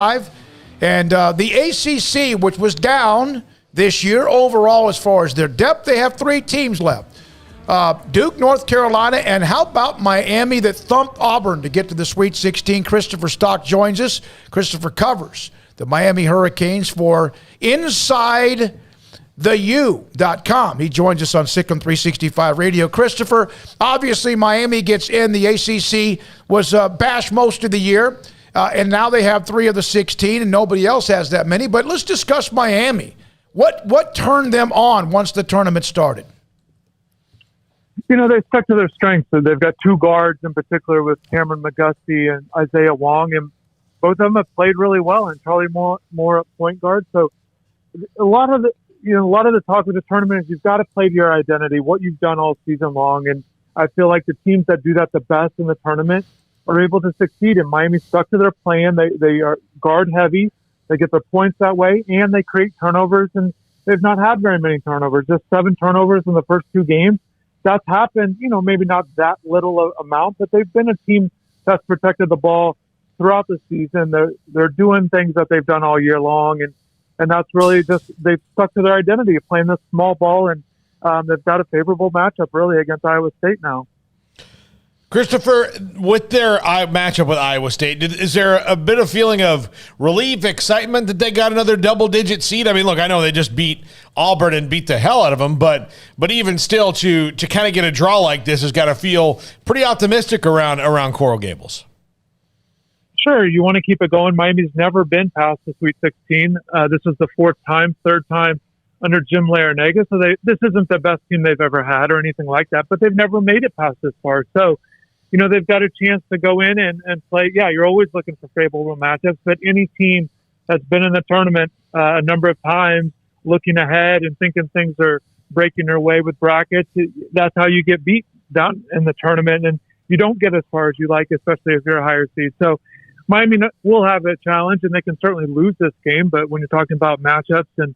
And the ACC, which was down this year overall as far as their depth, they have 3 teams left. Duke, North Carolina, and how about Miami that thumped Auburn to get to the Sweet 16? Christopher Stock joins us. Christopher covers the Miami Hurricanes for InsideTheU.com. He joins us on SicEm 365 Radio. Christopher, obviously Miami gets in. The ACC was bashed most of the year. And now they have 3 of the 16, and nobody else has that many. But let's discuss Miami. What turned them on once the tournament started? They stuck to their strengths. So they've got 2 guards in particular with Cameron McGusty and Isaiah Wong, and both of them have played really well. And Charlie Moore at point guard. So a lot of the talk of the tournament is you've got to play to your identity, what you've done all season long. And I feel like the teams that do that the best in the tournament are able to succeed. And Miami stuck to their plan. They are guard heavy. They get their points that way, and they create turnovers. And they've not had very many turnovers, just 7 turnovers in the first 2 games. That's happened, maybe not that little amount, but they've been a team that's protected the ball throughout the season. They're doing things that they've done all year long, and that's really just they've stuck to their identity of playing this small ball, and they've got a favorable matchup really against Iowa State now. Christopher, with their matchup with Iowa State, is there a bit of feeling of relief, excitement that they got another double-digit seed? I mean, look, I know they just beat Auburn and beat the hell out of them, but even still, to kind of get a draw like this has got to feel pretty optimistic around Coral Gables. Sure, you want to keep it going. Miami's never been past the Sweet 16. This is the 4th time, 3rd time under Jim Larrañaga, so this isn't the best team they've ever had or anything like that, but they've never made it past this far. So, they've got a chance to go in and play. Yeah, you're always looking for favorable matchups, but any team that's been in the tournament a number of times, looking ahead and thinking things are breaking their way with brackets, that's how you get beat down in the tournament, and you don't get as far as you like, especially if you're a higher seed. So Miami will have a challenge, and they can certainly lose this game, but when you're talking about matchups, and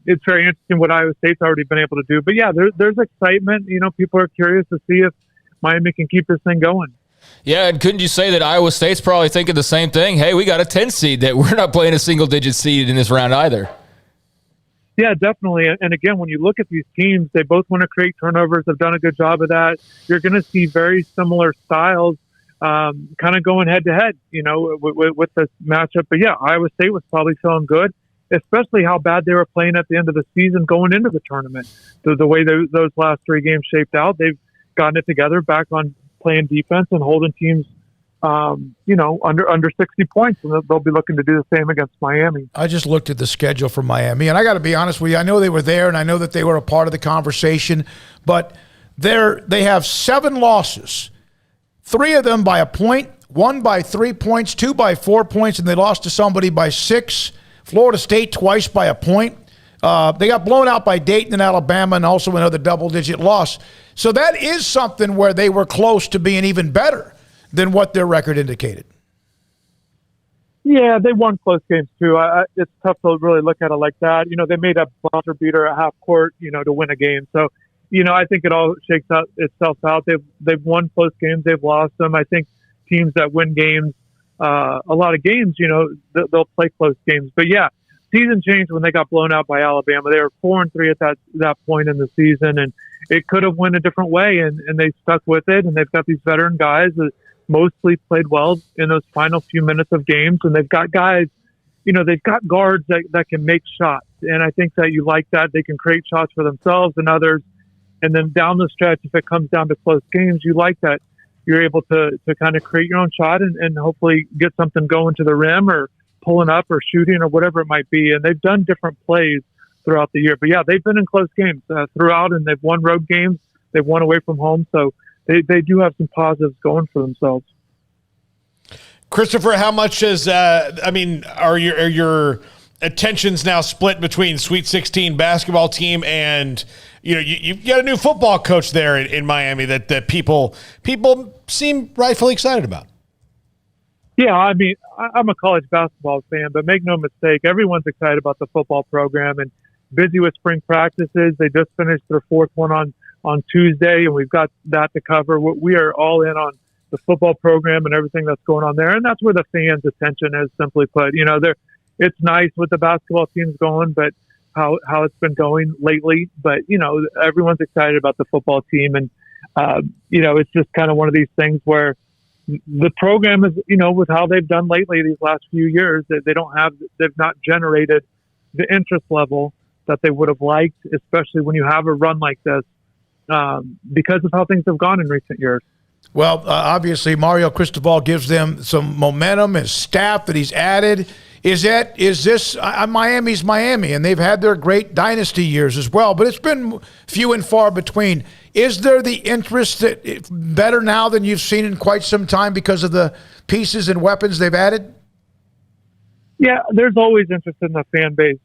it's very interesting what Iowa State's already been able to do. But yeah, there's excitement. People are curious to see if Miami can keep this thing going. Yeah, and couldn't you say that Iowa State's probably thinking the same thing? Hey, we got a 10 seed that we're not playing a single-digit seed in this round either. Yeah, definitely. And again, when you look at these teams, they both want to create turnovers. They've done a good job of that. You're going to see very similar styles kind of going head-to-head, with this matchup. But yeah, Iowa State was probably feeling good, especially how bad they were playing at the end of the season going into the tournament. The way those last 3 games shaped out, they've gotten it together, back on playing defense and holding teams, under 60 points, and they'll be looking to do the same against Miami. I just looked at the schedule for Miami, and I got to be honest with you, I know they were there, and I know that they were a part of the conversation, but they have 7 losses, 3 of them by a point, 1 by 3 points, 2 by 4 points, and they lost to somebody by 6. Florida State twice by a point. They got blown out by Dayton and Alabama, and also another double-digit loss. So that is something where they were close to being even better than what their record indicated. Yeah, they won close games too. It's tough to really look at it like that. They made a buzzer beater at half court, to win a game. So, I think it all shakes out itself out. They've won close games. They've lost them. I think teams that win games, a lot of games, they'll play close games. But yeah, season changed when they got blown out by Alabama. They were 4-3 at that point in the season, and it could have went a different way, and they stuck with it. And they've got these veteran guys that mostly played well in those final few minutes of games, and they've got guys, they've got guards that can make shots, and I think that you like that. They can create shots for themselves and others, and then down the stretch, if it comes down to close games, you like that you're able to kind of create your own shot and hopefully get something going to the rim or pulling up or shooting or whatever it might be. And they've done different plays throughout the year. But yeah, they've been in close games throughout, and they've won road games. They've won away from home. So they do have some positives going for themselves. Christopher, how much is, are your attentions now split between Sweet 16 basketball team and, you've got a new football coach there in Miami that people seem rightfully excited about? Yeah, I'm a college basketball fan, but make no mistake, everyone's excited about the football program and busy with spring practices. They just finished their 4th one on Tuesday, and we've got that to cover. We are all in on the football program and everything that's going on there. And that's where the fans' attention is, simply put. It's nice with the basketball teams going, but how it's been going lately. But, everyone's excited about the football team. And, it's just kind of one of these things where the program is, with how they've done lately these last few years, they've not generated the interest level that they would have liked, especially when you have a run like this, because of how things have gone in recent years. Well, obviously, Mario Cristobal gives them some momentum and staff that he's added. Is this Miami's Miami, and they've had their great dynasty years as well, but it's been few and far between. Is there the interest that better now than you've seen in quite some time because of the pieces and weapons they've added? Yeah, there's always interest in the fan base.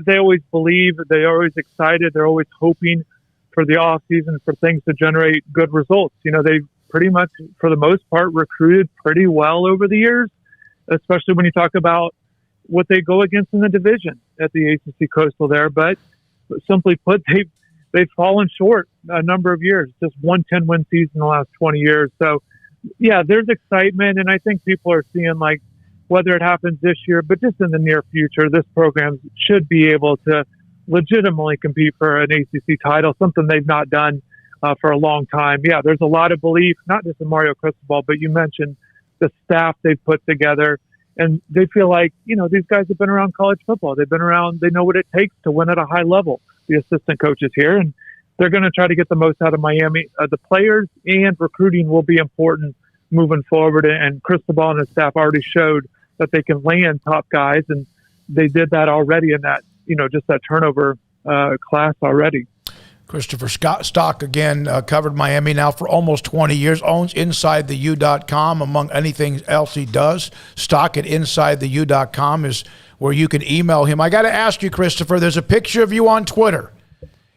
They always believe, they're always excited, they're always hoping for the off season for things to generate good results. They've pretty much, for the most part, recruited pretty well over the years, especially when you talk about what they go against in the division at the ACC Coastal there. But simply put, they've fallen short a number of years, just 1 10-win season in the last 20 years. So, yeah, there's excitement, and I think people are seeing, whether it happens this year, but just in the near future, this program should be able to legitimately compete for an ACC title, something they've not done for a long time. Yeah, there's a lot of belief, not just in Mario Cristobal, but you mentioned the staff they've put together. And they feel like, these guys have been around college football. They've been around, they know what it takes to win at a high level, the assistant coaches here. And they're going to try to get the most out of Miami. The players and recruiting will be important moving forward. And Cristobal and his staff already showed that they can land top guys. And they did that already in that, just that turnover class already. Christopher Stock, again, covered Miami now for almost 20 years, owns InsideTheU.com, among anything else he does. Stock at InsideTheU.com is where you can email him. I got to ask you, Christopher, there's a picture of you on Twitter.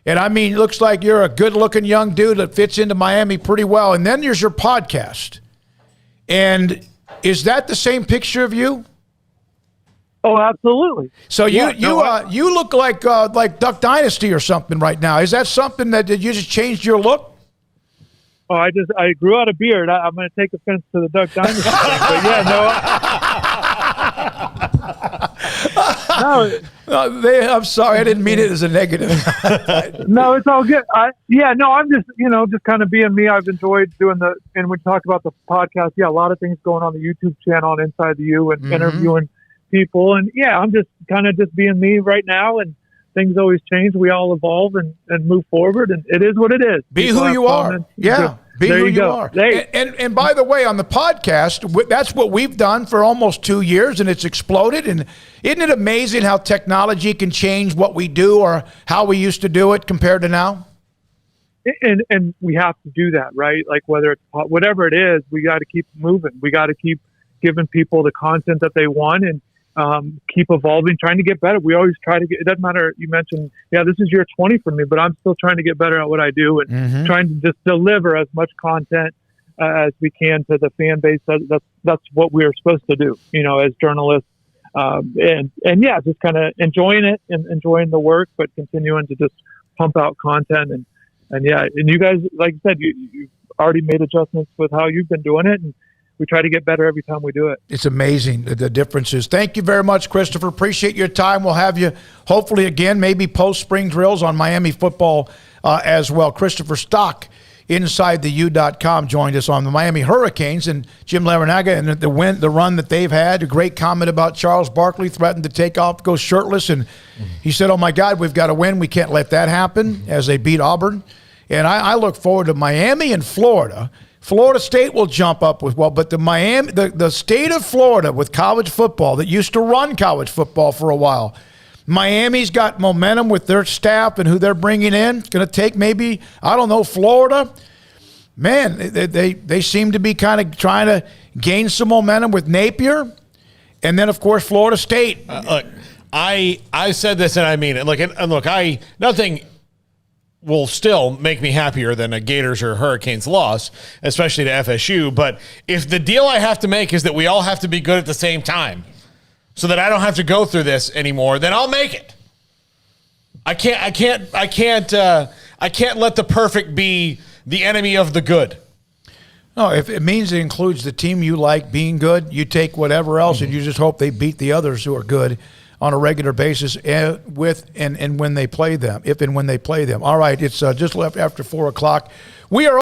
And, it looks like you're a good-looking young dude that fits into Miami pretty well. And then there's your podcast. And is that the same picture of you? Oh, absolutely. So you look like Duck Dynasty or something right now. Is that something that you just changed your look? Oh, I grew out a beard. I'm going to take offense to the Duck Dynasty thing, but yeah, no. I'm sorry, I didn't mean it as a negative. No, it's all good. I'm just just kind of being me. I've enjoyed doing and we talk about the podcast. Yeah, a lot of things going on the YouTube channel on Inside the U and interviewing people. And yeah, I'm just kind of just being me right now, and things always change. We all evolve and move forward, and it is what it is. Be who you are. Yeah. Be who you are. And by the way, on the podcast, that's what we've done for almost 2 years, and it's exploded. And isn't it amazing how technology can change what we do or how we used to do it compared to now? And we have to do that, right? Whether it's whatever it is, we got to keep moving. We got to keep giving people the content that they want, and keep evolving, trying to get better. We always try to get, it doesn't matter. You mentioned, this is year 20 for me, but I'm still trying to get better at what I do and trying to just deliver as much content as we can to the fan base. That's what we're supposed to do, as journalists. And just kind of enjoying it and enjoying the work, but continuing to just pump out content. And you guys, like I said, you've already made adjustments with how you've been doing it. And we try to get better every time we do it. It's amazing, the differences. Thank you very much, Christopher. Appreciate your time. We'll have you hopefully again, maybe post-spring drills on Miami football as well. Christopher Stock, InsideTheU.com, joined us on the Miami Hurricanes, and Jim Larinaga and the run that they've had. A great comment about Charles Barkley threatened to take off, go shirtless, and he said, oh, my God, we've got to win. We can't let that happen, as they beat Auburn. And I look forward to Miami and Florida. Florida State will jump up but the state of Florida with college football that used to run college football for a while, Miami's got momentum with their staff and who they're bringing in. It's going to take maybe, Florida. Man, they seem to be kind of trying to gain some momentum with Napier. And then, of course, Florida State. Look, I said this and I mean it. Nothing will still make me happier than a Gators or Hurricanes loss, especially to FSU. But if the deal I have to make is that we all have to be good at the same time so that I don't have to go through this anymore, then I'll make it. I can't let the perfect be the enemy of the good. No, if it means it includes the team you like being good, you take whatever else, and you just hope they beat the others who are good on a regular basis and when they play them, if and when they play them. All right, it's just left after 4 o'clock. We are